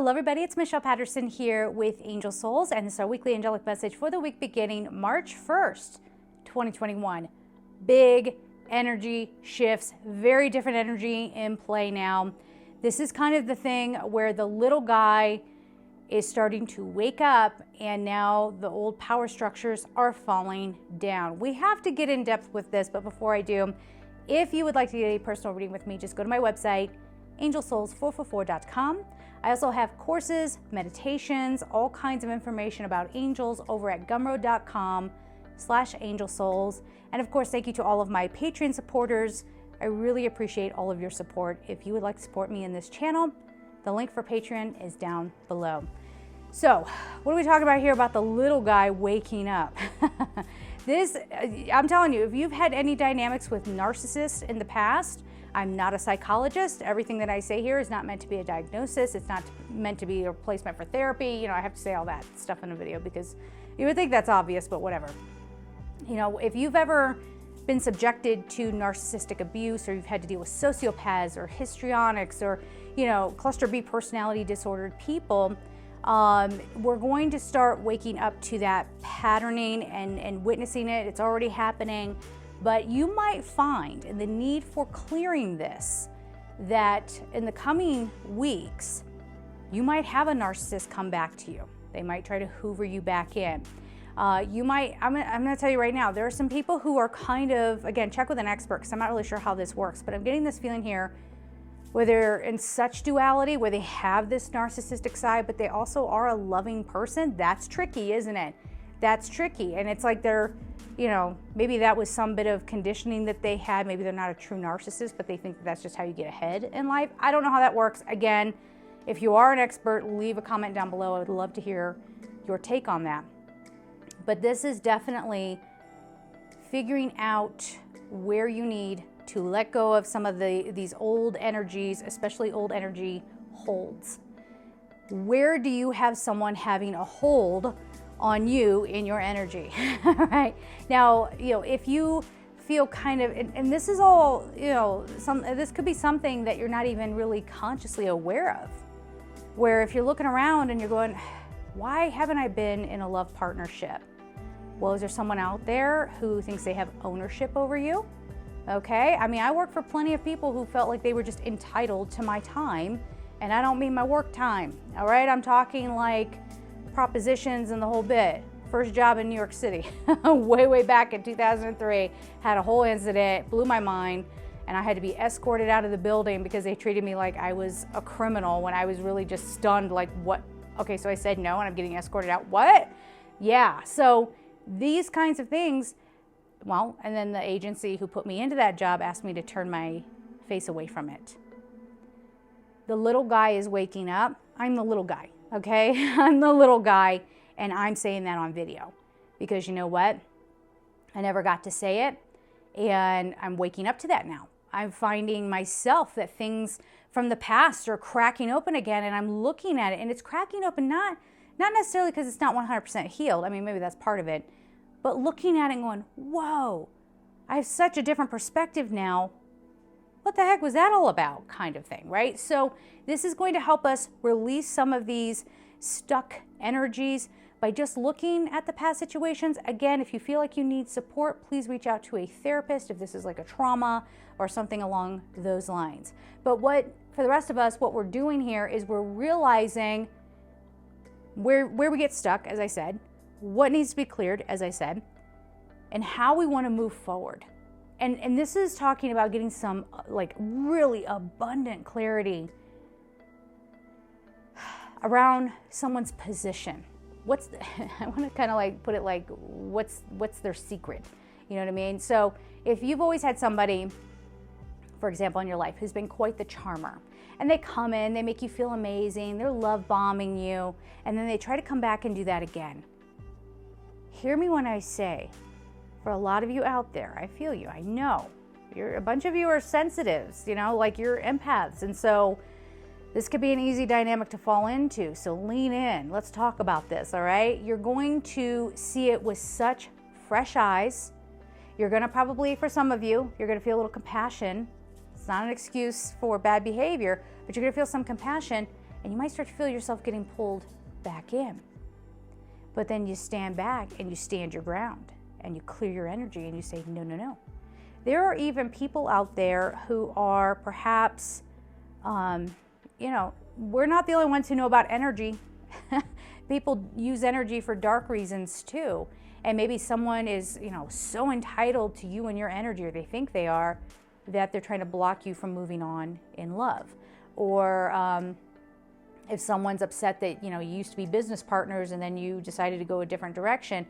Hello everybody, it's Michelle Patterson here with Angel Souls, and this is our weekly angelic message for the week beginning March 1st, 2021. Big energy shifts, very different energy in play now. This is kind of the thing where the little guy is starting to wake up and now the old power structures are falling down. We have to get in depth with this, but before I do, if you would like to get a personal reading with me, just go to my website, angelsouls444.com. I also have courses, meditations, all kinds of information about angels over at gumroad.com/angelsouls. And of course, thank you to all of my Patreon supporters. I really appreciate all of your support. If you would like to support me in this channel, the link for Patreon is down below. So, what are we talking about here about the little guy waking up? I'm telling you, if you've had any dynamics with narcissists in the past, I'm not a psychologist. Everything that I say here is not meant to be a diagnosis. It's not meant to be a replacement for therapy. You know, I have to say all that stuff in a video because you would think that's obvious, but whatever. You know, if you've ever been subjected to narcissistic abuse, or you've had to deal with sociopaths or histrionics or, you know, cluster B personality disordered people, we're going to start waking up to that patterning and witnessing it. It's already happening. But you might find in the need for clearing this, that in the coming weeks, you might have a narcissist come back to you. They might try to hoover you back in. I'm gonna tell you right now, there are some people who are kind of, again, check with an expert because I'm not really sure how this works, but I'm getting this feeling here where they're in such duality, where they have this narcissistic side, but they also are a loving person. That's tricky, isn't it? That's tricky. And it's like they're, you know, maybe that was some bit of conditioning that they had. Maybe they're not a true narcissist, but they think that that's just how you get ahead in life. I don't know how that works. Again, if you are an expert, leave a comment down below. I would love to hear your take on that. But this is definitely figuring out where you need to let go of some of these old energies, especially old energy holds. Where do you have someone having a hold on you in your energy? Right now, you know, if you feel kind of, and this is all, you know, this could be something that you're not even really consciously aware of, where if you're looking around and you're going, why haven't I been in a love partnership? Well, is there someone out there who thinks they have ownership over you? Okay, I mean, I work for plenty of people who felt like they were just entitled to my time, and I don't mean my work time, all right? I'm talking like propositions and the whole bit. First job in New York City, way back in 2003, had a whole incident, blew my mind, and I had to be escorted out of the building because they treated me like I was a criminal when I was really just stunned, like, what? Okay, so I said no and I'm getting escorted out, what? Yeah, so these kinds of things, well, and then the agency who put me into that job asked me to turn my face away from it. The little guy is waking up. I'm the little guy. Okay, I'm the little guy, and I'm saying that on video because you know what? I never got to say it, and I'm waking up to that now. I'm finding myself that things from the past are cracking open again, and I'm looking at it, and it's cracking open not necessarily because it's not 100% healed. I mean, maybe that's part of it, but looking at it and going, whoa, I have such a different perspective now. What the heck was that all about, kind of thing, right? So this is going to help us release some of these stuck energies by just looking at the past situations. Again, if you feel like you need support, please reach out to a therapist if this is like a trauma or something along those lines. But for the rest of us, what we're doing here is we're realizing where we get stuck, as I said, what needs to be cleared, as I said, and how we want to move forward. And this is talking about getting some like really abundant clarity around someone's position. I want to kind of like put it like, what's their secret? You know what I mean? So if you've always had somebody, for example, in your life who's been quite the charmer, and they come in, they make you feel amazing, they're love bombing you, and then they try to come back and do that again. Hear me when I say, for a lot of you out there, I feel you, I know. A bunch of you are sensitives, you know, like you're empaths. And so this could be an easy dynamic to fall into. So lean in, let's talk about this, all right? You're going to see it with such fresh eyes. You're gonna probably, for some of you, you're gonna feel a little compassion. It's not an excuse for bad behavior, but you're gonna feel some compassion, and you might start to feel yourself getting pulled back in. But then you stand back and you stand your ground and you clear your energy and you say, no, no, no. There are even people out there who are perhaps, you know, we're not the only ones who know about energy. People use energy for dark reasons too. And maybe someone is, you know, so entitled to you and your energy, or they think they are, that they're trying to block you from moving on in love. Or if someone's upset that, you know, you used to be business partners and then you decided to go a different direction,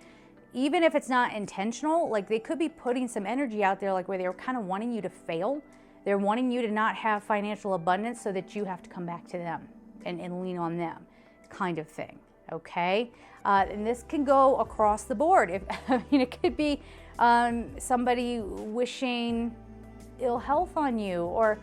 even if it's not intentional, like they could be putting some energy out there, like where they're kind of wanting you to fail. They're wanting you to not have financial abundance so that you have to come back to them and lean on them, kind of thing, okay? And this can go across the board. I mean, it could be somebody wishing ill health on you, or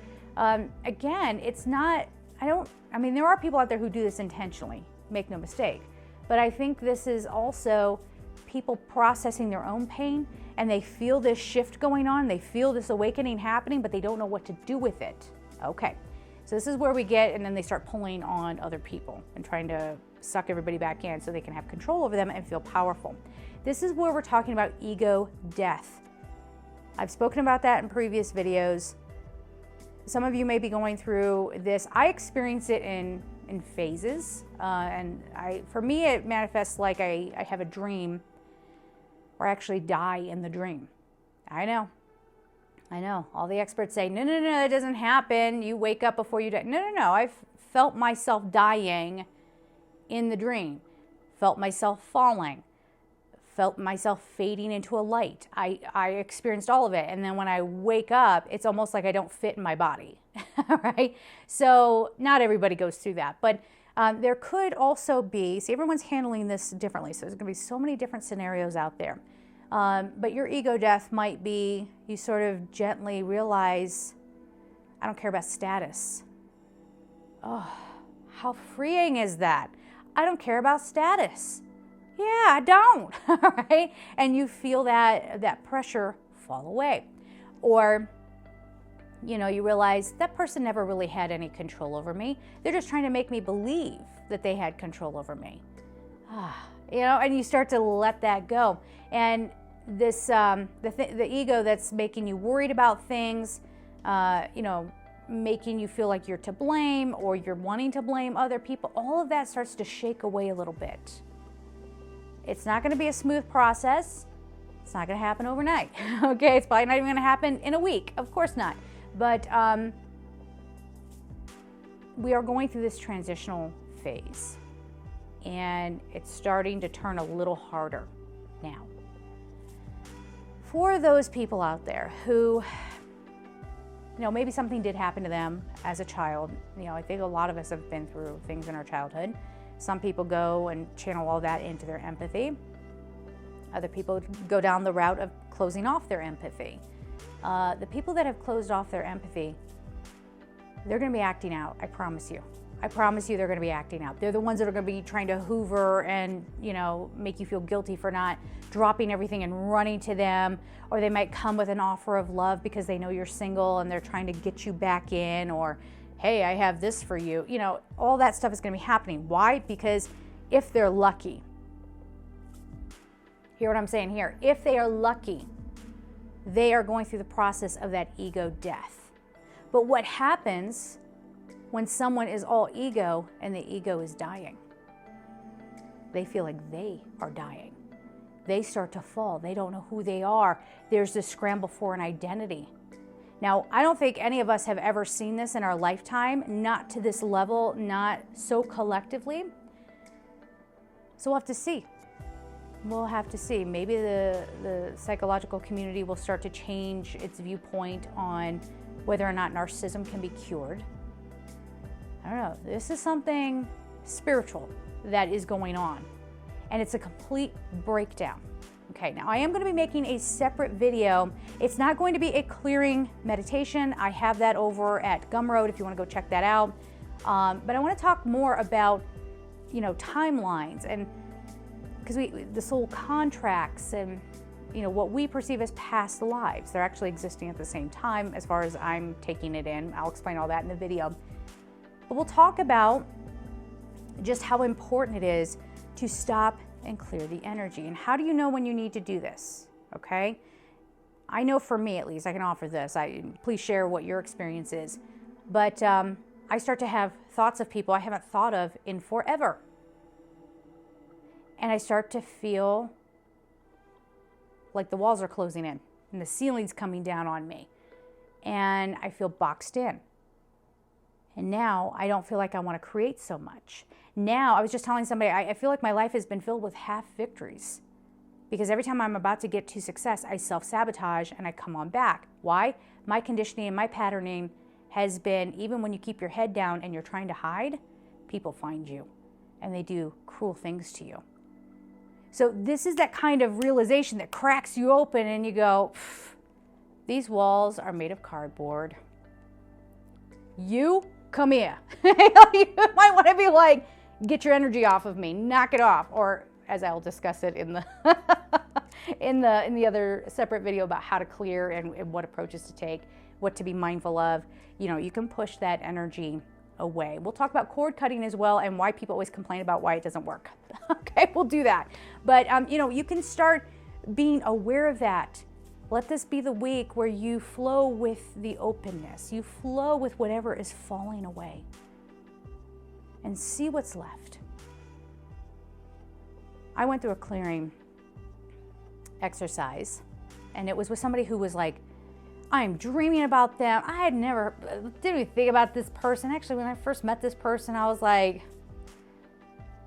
again, it's not, I mean, there are people out there who do this intentionally, make no mistake, but I think this is also people processing their own pain, and they feel this shift going on, they feel this awakening happening, but they don't know what to do with it. Okay, so this is where we get, and then they start pulling on other people and trying to suck everybody back in so they can have control over them and feel powerful. This is where we're talking about ego death. I've spoken about that in previous videos. Some of you may be going through this. I experience it in phases, and for me it manifests like I have a dream or actually die in the dream. I know, all the experts say, no, no, no, that doesn't happen. You wake up before you die. No, no, no, I've felt myself dying in the dream, felt myself falling, felt myself fading into a light. I experienced all of it. And then when I wake up, it's almost like I don't fit in my body, right? So not everybody goes through that, but there could also be, see, everyone's handling this differently. So there's gonna be so many different scenarios out there. But your ego death might be, you sort of gently realize, I don't care about status. Oh, how freeing is that? I don't care about status. Yeah, I don't, right? And you feel that pressure fall away. Or, you know, you realize that person never really had any control over me. They're just trying to make me believe that they had control over me. You know, and you start to let that go. And this, the ego that's making you worried about things, you know, making you feel like you're to blame, or you're wanting to blame other people, all of that starts to shake away a little bit. It's not going to be a smooth process. It's not going to happen overnight. Okay, it's probably not even going to happen in a week. Of course not. But we are going through this transitional phase, and it's starting to turn a little harder now. For those people out there who, you know, maybe something did happen to them as a child. You know, I think a lot of us have been through things in our childhood. Some people go and channel all that into their empathy. Other people go down the route of closing off their empathy. The people that have closed off their empathy, they're going to be acting out, I promise you. I promise you they're going to be acting out. They're the ones that are going to be trying to hoover and, you know, make you feel guilty for not dropping everything and running to them. Or they might come with an offer of love because they know you're single and they're trying to get you back in, or, hey, I have this for you. You know, all that stuff is going to be happening. Why? Because if they're lucky, hear what I'm saying here, if they are lucky, they are going through the process of that ego death. But what happens when someone is all ego and the ego is dying? They feel like they are dying. They start to fall. They don't know who they are. There's this scramble for an identity. Now, I don't think any of us have ever seen this in our lifetime, not to this level, not so collectively. So we'll have to see. We'll have to see. Maybe the psychological community will start to change its viewpoint on whether or not narcissism can be cured. I don't know. This is something spiritual that is going on, and it's a complete breakdown. Okay, now I am going to be making a separate video. It's not going to be a clearing meditation. I have that over at Gumroad if you want to go check that out. But I want to talk more about, you know, timelines, and because the soul contracts and, you know, what we perceive as past lives, they're actually existing at the same time as far as I'm taking it in. I'll explain all that in the video. But we'll talk about just how important it is to stop and clear the energy. And how do you know when you need to do this? Okay, I know for me at least, I can offer this. Please share what your experience is. But I start to have thoughts of people I haven't thought of in forever. And I start to feel like the walls are closing in and the ceiling's coming down on me. And I feel boxed in. And now I don't feel like I want to create so much. Now, I was just telling somebody, I feel like my life has been filled with half victories. Because every time I'm about to get to success, I self-sabotage and I come on back. Why? My conditioning and my patterning has been, even when you keep your head down and you're trying to hide, people find you and they do cruel things to you. So this is that kind of realization that cracks you open and you go, these walls are made of cardboard. You come here. You might want to be like, get your energy off of me, knock it off. Or as I'll discuss it in the in the other separate video about how to clear and what approaches to take, what to be mindful of. You know, you can push that energy away. We'll talk about cord cutting as well and why people always complain about why it doesn't work. Okay, we'll do that. But you know, you can start being aware of that. Let this be the week where you flow with the openness. You flow with whatever is falling away and see what's left. I went through a clearing exercise and it was with somebody who was like, I'm dreaming about them. I had never, didn't even think about this person. Actually, when I first met this person, I was like,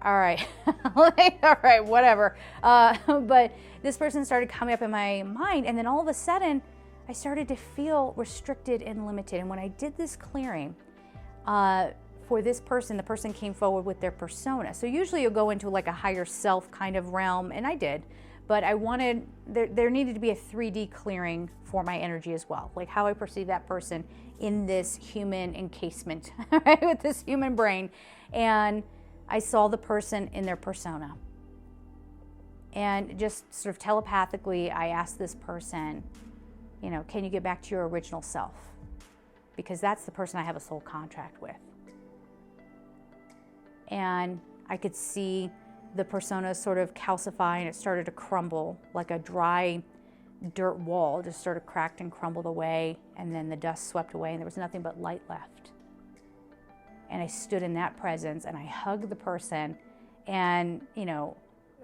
all right, all right, whatever. But this person started coming up in my mind, and then all of a sudden, I started to feel restricted and limited. And when I did this clearing for this person, the person came forward with their persona. So usually you'll go into like a higher self kind of realm, and I did. But I wanted, there needed to be a 3D clearing for my energy as well, like how I perceive that person in this human encasement, right, with this human brain. And I saw the person in their persona. And just sort of telepathically, I asked this person, you know, can you get back to your original self? Because that's the person I have a soul contract with. And I could see the persona sort of calcify and it started to crumble like a dry dirt wall, just sort of cracked and crumbled away, and then the dust swept away and there was nothing but light left. And I stood in that presence and I hugged the person, and you know,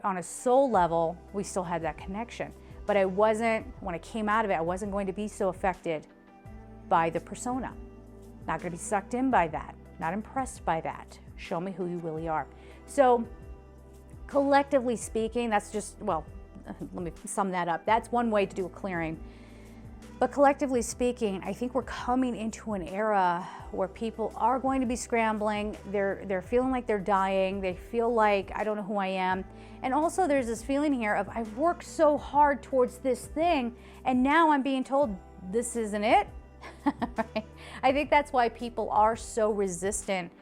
on a soul level, we still had that connection. But I wasn't, when I came out of it, I wasn't going to be so affected by the persona. Not going to be sucked in by that, not impressed by that. Show me who you really are. So collectively speaking, that's just, well, let me sum that up. That's one way to do a clearing. But collectively speaking, I think we're coming into an era where people are going to be scrambling. They're feeling like they're dying. They feel like, I don't know who I am. And also there's this feeling here of, I've worked so hard towards this thing, and now I'm being told this isn't it. Right? I think that's why people are so resistant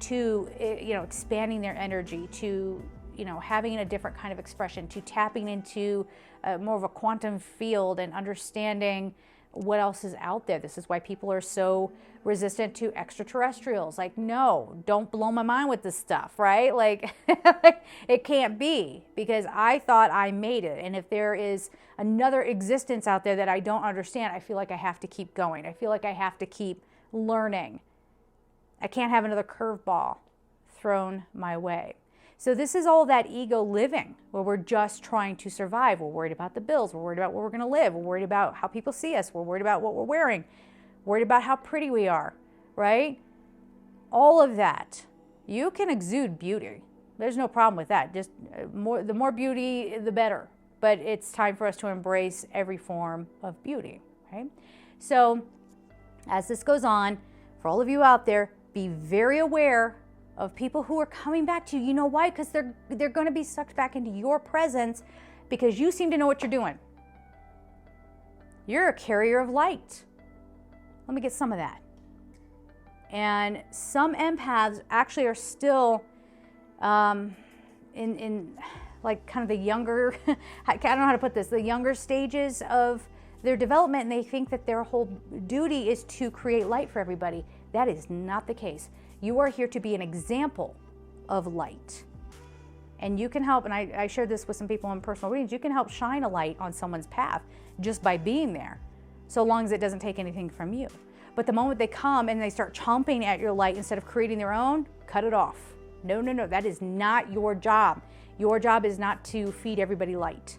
to, you know, expanding their energy, to, you know, having a different kind of expression, to tapping into more of a quantum field and understanding what else is out there. This is why people are so resistant to extraterrestrials. Like, no, don't blow my mind with this stuff, right? Like, it can't be, because I thought I made it. And if there is another existence out there that I don't understand, I feel like I have to keep going. I feel like I have to keep learning. I can't have another curveball thrown my way. So this is all that ego living, where we're just trying to survive. We're worried about the bills. We're worried about where we're going to live. We're worried about how people see us. We're worried about what we're wearing. Worried about how pretty we are, right? All of that. You can exude beauty. There's no problem with that. Just the more beauty, the better. But it's time for us to embrace every form of beauty, right? So as this goes on, for all of you out there, be very aware of people who are coming back to you. You know why? Because they're going to be sucked back into your presence because you seem to know what you're doing. You're a carrier of light. Let me get some of that. And some empaths actually are still in like kind of the younger, I don't know how to put this, the younger stages of their development, and they think that their whole duty is to create light for everybody. That is not the case. You are here to be an example of light. And you can help, and I shared this with some people in personal readings, you can help shine a light on someone's path just by being there, so long as it doesn't take anything from you. But the moment they come and they start chomping at your light instead of creating their own, cut it off. No, no, no, that is not your job. Your job is not to feed everybody light.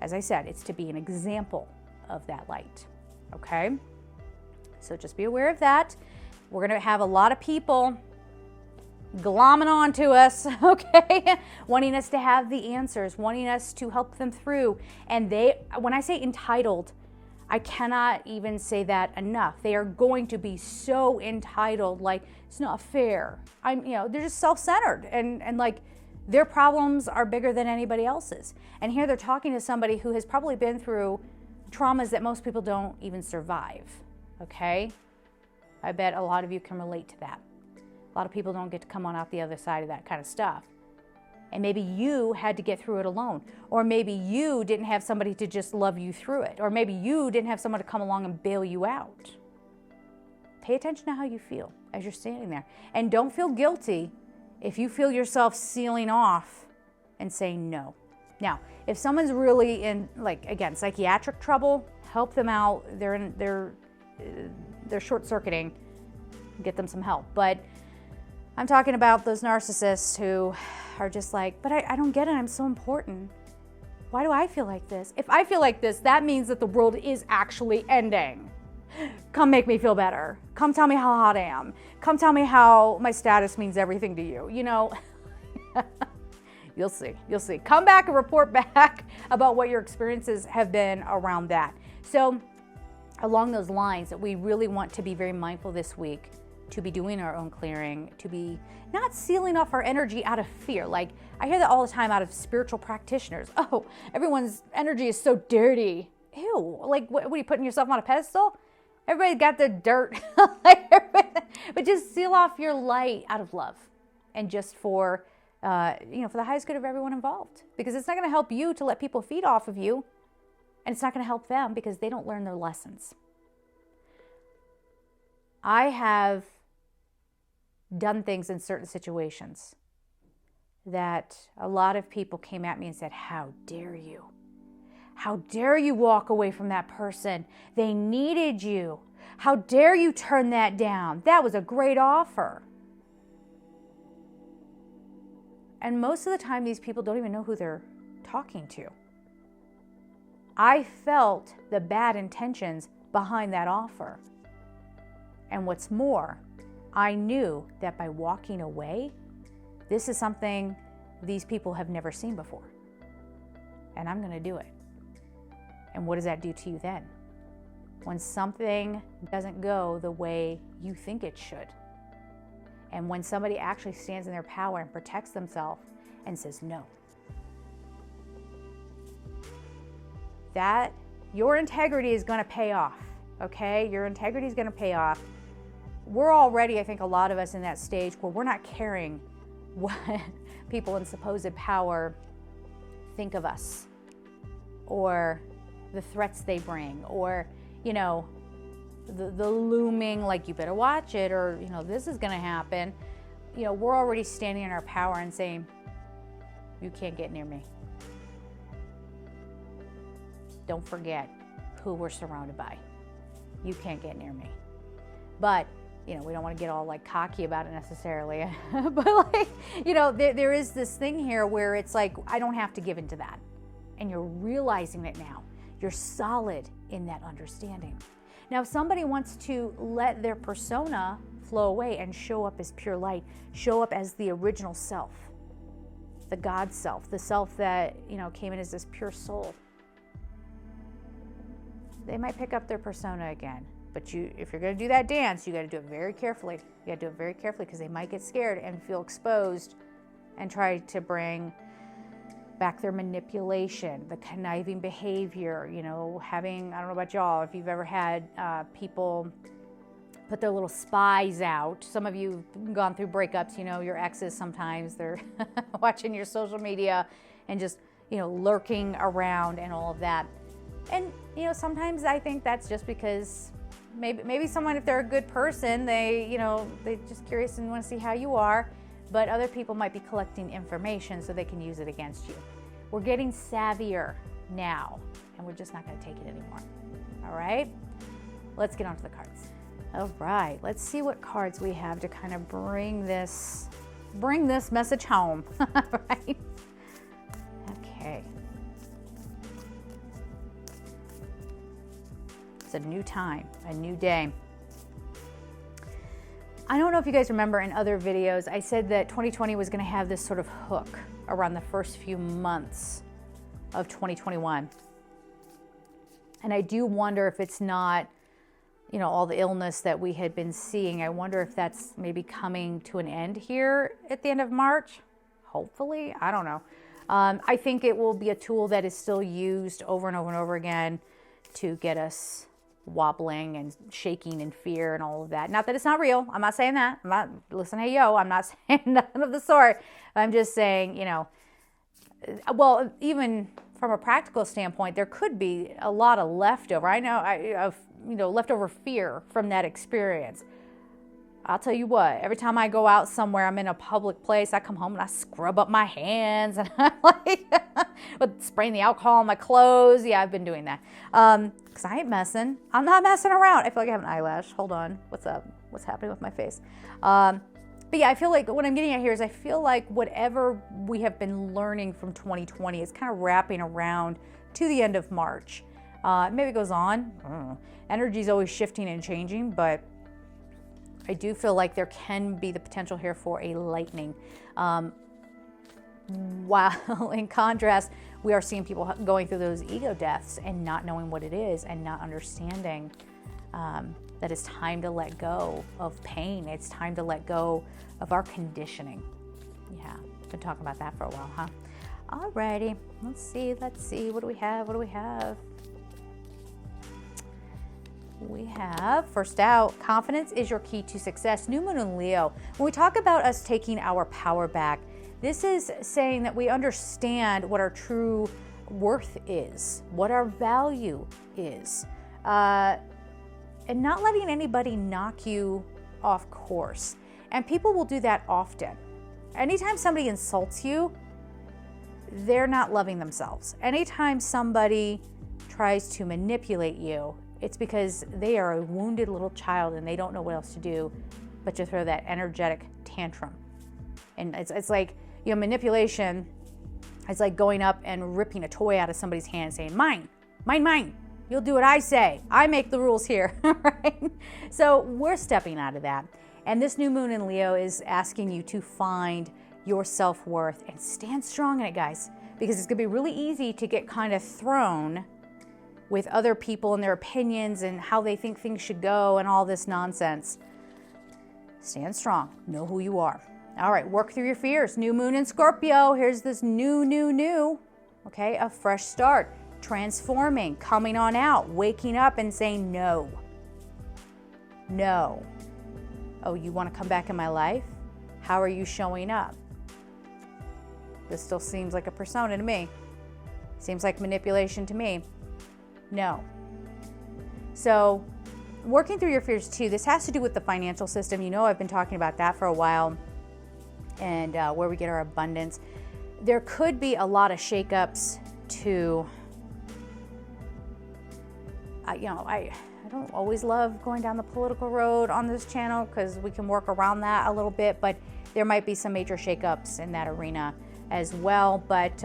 As I said, it's to be an example of that light, okay? So just be aware of that. We're gonna have a lot of people glomming on to us, okay? Wanting us to have the answers, wanting us to help them through. And when I say entitled, I cannot even say that enough. They are going to be so entitled, like, it's not fair. They're just self-centered and like their problems are bigger than anybody else's. And here they're talking to somebody who has probably been through traumas that most people don't even survive, okay? I bet a lot of you can relate to that. A lot of people don't get to come on out the other side of that kind of stuff. And maybe you had to get through it alone. Or maybe you didn't have somebody to just love you through it. Or maybe you didn't have someone to come along and bail you out. Pay attention to how you feel as you're standing there. And don't feel guilty if you feel yourself sealing off and saying no. Now, if someone's really in, like, again, psychiatric trouble, help them out. They're short-circuiting. Get them some help. But I'm talking about those narcissists who are just like, but I don't get it, I'm so important. Why do I feel like this? If I feel like this, that means that the world is actually ending. Come make me feel better. Come tell me how hot I am. Come tell me how my status means everything to you. You know, you'll see, you'll see. Come back and report back about what your experiences have been around that. So along those lines, we really want to be very mindful this week to be doing our own clearing, to be not sealing off our energy out of fear. Like, I hear that all the time out of spiritual practitioners. Oh, everyone's energy is so dirty. Ew, like, what are you putting yourself on a pedestal? Everybody got their dirt. But just seal off your light out of love and just for, for the highest good of everyone involved. Because it's not gonna help you to let people feed off of you, and it's not gonna help them because they don't learn their lessons. I have done things in certain situations that a lot of people came at me and said, how dare you? How dare you walk away from that person? They needed you. How dare you turn that down? That was a great offer. And most of the time, these people don't even know who they're talking to. I felt the bad intentions behind that offer. And what's more, I knew that by walking away, this is something these people have never seen before. And I'm going to do it. And what does that do to you then? When something doesn't go the way you think it should. And when somebody actually stands in their power and protects themselves and says no. That, your integrity is going to pay off, okay? Your integrity is going to pay off. We're already, I think, a lot of us in that stage where we're not caring what people in supposed power think of us, or the threats they bring, or, the looming, like, you better watch it, or, this is going to happen. We're already standing in our power and saying, you can't get near me. Don't forget who we're surrounded by. You can't get near me. But we don't want to get all like cocky about it necessarily, but like, there is this thing here where it's like, I don't have to give into that. And you're realizing it now. You're solid in that understanding. Now, if somebody wants to let their persona flow away and show up as pure light, show up as the original self, the God self, the self that, came in as this pure soul, they might pick up their persona again. But if you're going to do that dance, you got to do it very carefully. You got to do it very carefully because they might get scared and feel exposed and try to bring back their manipulation, the conniving behavior, having, I don't know about y'all, if you've ever had people put their little spies out. Some of you have gone through breakups, your exes sometimes, they're watching your social media and just, lurking around and all of that. And, sometimes I think that's just because maybe someone, if they're a good person, they're just curious and want to see how you are. but other people might be collecting information so they can use it against you. We're getting savvier now, and we're just not going to take it anymore. All right, let's get on to the cards. All right, let's see what cards we have to kind of bring this message home. Right? Okay. It's a new time, a new day. I don't know if you guys remember in other videos, I said that 2020 was going to have this sort of hook around the first few months of 2021. And I do wonder if it's not, you know, all the illness that we had been seeing. I wonder if that's maybe coming to an end here at the end of March. Hopefully, I don't know. I think it will be a tool that is still used over and over and over again to get us wobbling and shaking in fear and all of that. Not that it's not real. I'm not saying that. I'm not, listen, hey, yo, I'm not saying nothing of the sort. I'm just saying, you know, well, even from a practical standpoint, there could be a lot of leftover. I know, you know, leftover fear from that experience. I'll tell you what, every time I go out somewhere, I'm in a public place, I come home and I scrub up my hands and I'm like, with spraying the alcohol on my clothes. Yeah, I've been doing that. Because I ain't messing. I'm not messing around. I feel like I have an eyelash. Hold on. What's up? What's happening with my face? But yeah, I feel like what I'm getting at here is I feel like whatever we have been learning from 2020 is kind of wrapping around to the end of March. Maybe it goes on. I don't know. Energy is always shifting and changing, but I do feel like there can be the potential here for a lightning. While in contrast, we are seeing people going through those ego deaths and not knowing what it is and not understanding that it's time to let go of pain. It's time to let go of our conditioning. Yeah, been talking about that for a while, huh? Alrighty, let's see. What do we have? We have, first out, confidence is your key to success. New moon in Leo. When we talk about us taking our power back, this is saying that we understand what our true worth is, what our value is, and not letting anybody knock you off course. And people will do that often. Anytime somebody insults you, they're not loving themselves. Anytime somebody tries to manipulate you, it's because they are a wounded little child and they don't know what else to do but to throw that energetic tantrum. And it's like, you know, manipulation, it's like going up and ripping a toy out of somebody's hand saying, mine, mine, mine. You'll do what I say. I make the rules here, right? So we're stepping out of that. And this new moon in Leo is asking you to find your self-worth and stand strong in it, guys, because it's gonna be really easy to get kind of thrown with other people and their opinions and how they think things should go and all this nonsense. Stand strong, know who you are. All right, work through your fears. New moon in Scorpio, here's this new, okay? A fresh start, transforming, coming on out, waking up and saying no. No. Oh, you wanna come back in my life? How are you showing up? This still seems like a persona to me. Seems like manipulation to me. No. So working through your fears too, this has to do with the financial system. You know, I've been talking about that for a while and where we get our abundance. There could be a lot of shakeups to, you know, I don't always love going down the political road on this channel because we can work around that a little bit, but there might be some major shakeups in that arena as well. But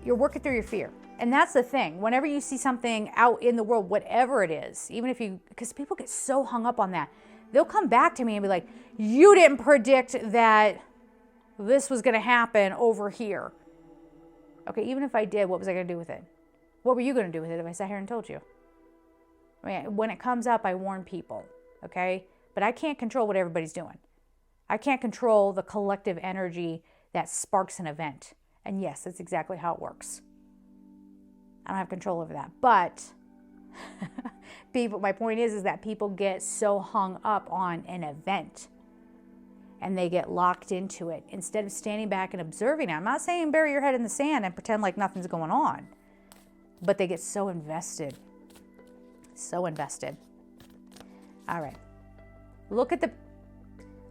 you're working through your fear. And that's the thing, whenever you see something out in the world, whatever it is, even if you, because people get so hung up on that, they'll come back to me and be like, you didn't predict that this was gonna happen over here. Okay, even if I did, what was I gonna do with it? What were you gonna do with it if I sat here and told you? I mean, when it comes up, I warn people, okay? But I can't control what everybody's doing. I can't control the collective energy that sparks an event. And yes, that's exactly how it works. I don't have control over that. But people, my point is that people get so hung up on an event and they get locked into it instead of standing back and observing it. I'm not saying bury your head in the sand and pretend like nothing's going on, but they get so invested. So invested. All right. Look at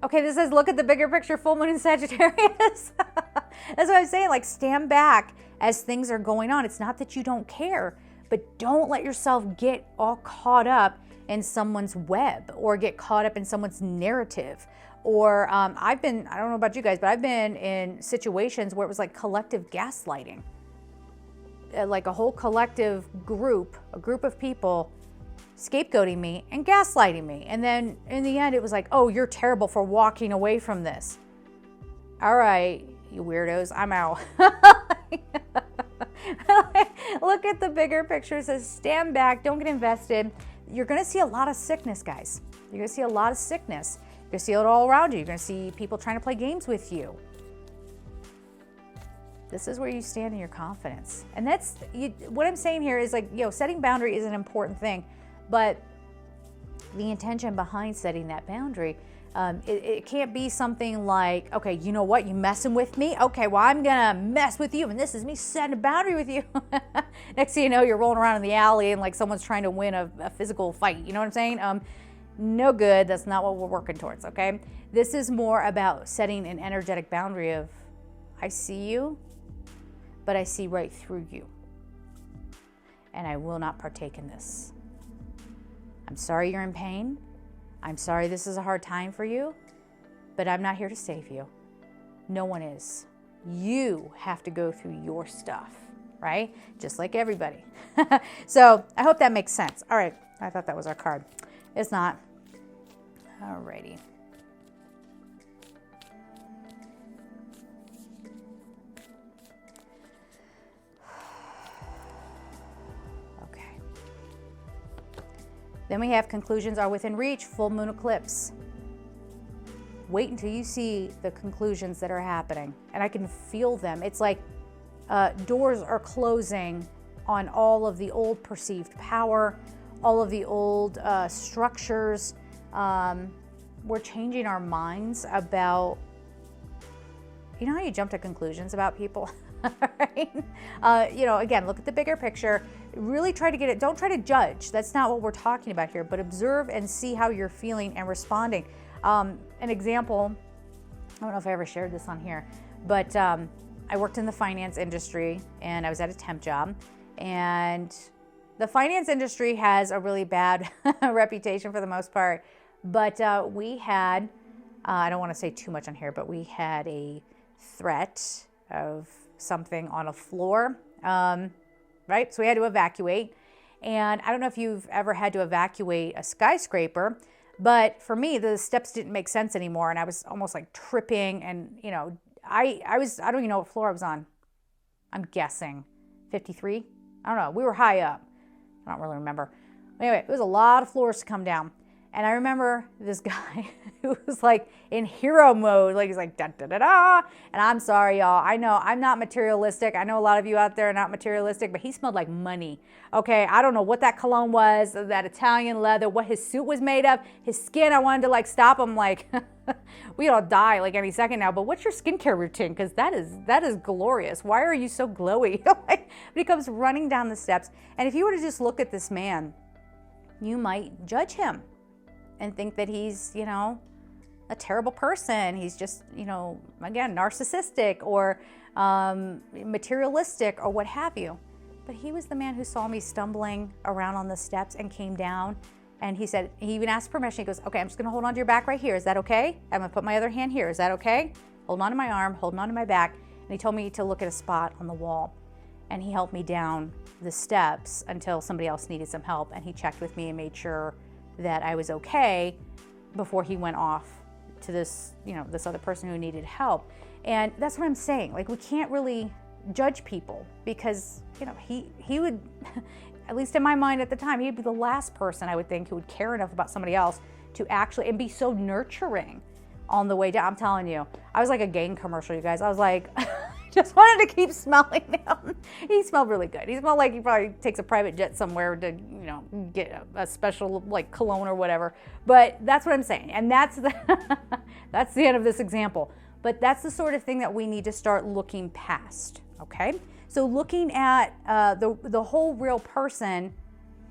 Okay, this says, look at the bigger picture, full moon in Sagittarius. That's what I'm saying. Like, stand back as things are going on. It's not that you don't care, but don't let yourself get all caught up in someone's web or get caught up in someone's narrative. Or I don't know about you guys, but I've been in situations where it was like collective gaslighting. Like a whole collective group, a group of people scapegoating me and gaslighting me. And then in the end, it was like, oh, you're terrible for walking away from this. All right, you weirdos, I'm out. Look at the bigger picture. It says, stand back, don't get invested. You're going to see a lot of sickness, guys. You're going to see a lot of sickness. You're going to see it all around you. You're going to see people trying to play games with you. This is where you stand in your confidence. And that's, what I'm saying here is like, setting boundary is an important thing. But the intention behind setting that boundary, it can't be something like, okay, you know what, you messing with me? Okay, well, I'm gonna mess with you, and this is me setting a boundary with you. Next thing you know, you're rolling around in the alley and like someone's trying to win a physical fight. You know what I'm saying? No good. That's not what we're working towards, okay? This is more about setting an energetic boundary of, I see you, but I see right through you. And I will not partake in this. I'm sorry you're in pain. I'm sorry this is a hard time for you, but I'm not here to save you. No one is. You have to go through your stuff, right? Just like everybody. So I hope that makes sense. All right, I thought that was our card. It's not. All righty. Then we have conclusions are within reach, full moon eclipse. Wait until you see the conclusions that are happening. And I can feel them. It's like doors are closing on all of the old perceived power, all of the old structures. We're changing our minds about, you know how you jump to conclusions about people? Right? Again, look at the bigger picture. Really try to get it. Don't try to judge. That's not what we're talking about here, but observe and see how you're feeling and responding. An example, I don't know if I ever shared this on here, but I worked in the finance industry and I was at a temp job, and the finance industry has a really bad reputation for the most part, but we had, I don't want to say too much on here, but we had a threat of something on a floor, right? So we had to evacuate. And I don't know if you've ever had to evacuate a skyscraper, but for me, the steps didn't make sense anymore. And I was almost like tripping. And, I don't even know what floor I was on. I'm guessing 53. I don't know. We were high up. I don't really remember. Anyway, it was a lot of floors to come down. And I remember this guy who was like in hero mode, like he's like, da, da, da, da. And I'm sorry, y'all. I know I'm not materialistic. I know a lot of you out there are not materialistic, but he smelled like money. Okay, I don't know what that cologne was, that Italian leather, what his suit was made of, his skin. I wanted to like stop him, like, we all die like any second now, but what's your skincare routine? Because that is glorious. Why are you so glowy? But he comes running down the steps. And if you were to just look at this man, you might judge him and think that he's, a terrible person. He's just, again, narcissistic or materialistic or what have you. But he was the man who saw me stumbling around on the steps and came down. And he said, he even asked permission. He goes, okay, I'm just gonna hold on to your back right here. Is that okay? I'm gonna put my other hand here. Is that okay? Holding on to my arm, holding on to my back. And he told me to look at a spot on the wall. And he helped me down the steps until somebody else needed some help. And he checked with me and made sure that I was okay before he went off to this, this other person who needed help. And that's what I'm saying. Like, we can't really judge people because, he would, at least in my mind at the time, he'd be the last person I would think who would care enough about somebody else to actually, and be so nurturing on the way down. I'm telling you, I was like a Gain commercial, you guys. I was like, just wanted to keep smelling him. He smelled really good. He smelled like he probably takes a private jet somewhere to, get a special like cologne or whatever. But that's what I'm saying. And that's the, that's the end of this example. But that's the sort of thing that we need to start looking past, okay? So looking at the whole real person,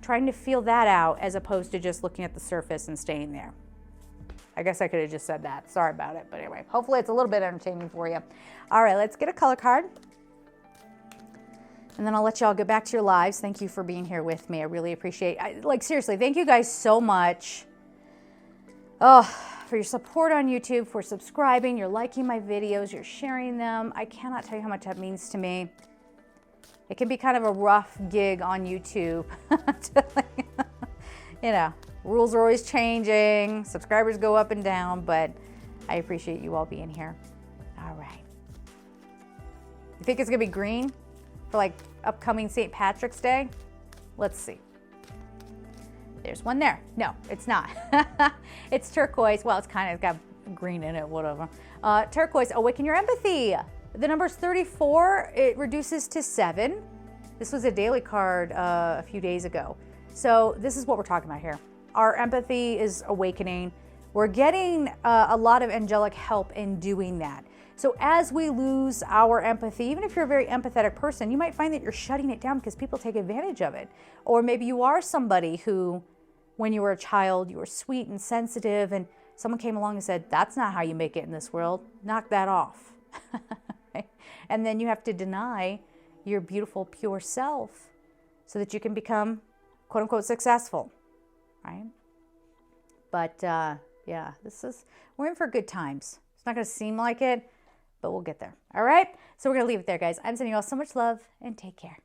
trying to feel that out as opposed to just looking at the surface and staying there. I guess I could have just said that. Sorry about it. But anyway, hopefully it's a little bit entertaining for you. All right, let's get a color card. And then I'll let y'all get back to your lives. Thank you for being here with me. I really appreciate it. Like, seriously, thank you guys so much. Oh, for your support on YouTube, for subscribing, you're liking my videos, you're sharing them. I cannot tell you how much that means to me. It can be kind of a rough gig on YouTube. You know, rules are always changing, subscribers go up and down, but I appreciate you all being here. All right. You think it's gonna be green for like upcoming St. Patrick's Day? Let's see. There's one there. No, it's not. It's turquoise. Well, it's kind of got green in it, whatever. Turquoise, awaken your empathy. The number's 34. It reduces to 7. This was a daily card a few days ago. So this is what we're talking about here. Our empathy is awakening. We're getting a lot of angelic help in doing that. So as we lose our empathy, even if you're a very empathetic person, you might find that you're shutting it down because people take advantage of it. Or maybe you are somebody who, when you were a child, you were sweet and sensitive, and someone came along and said, that's not how you make it in this world. Knock that off. And then you have to deny your beautiful, pure self so that you can become, quote unquote, successful, right? But yeah, we're in for good times. It's not going to seem like it, but we'll get there. All right? So we're going to leave it there, guys. I'm sending you all so much love, and take care.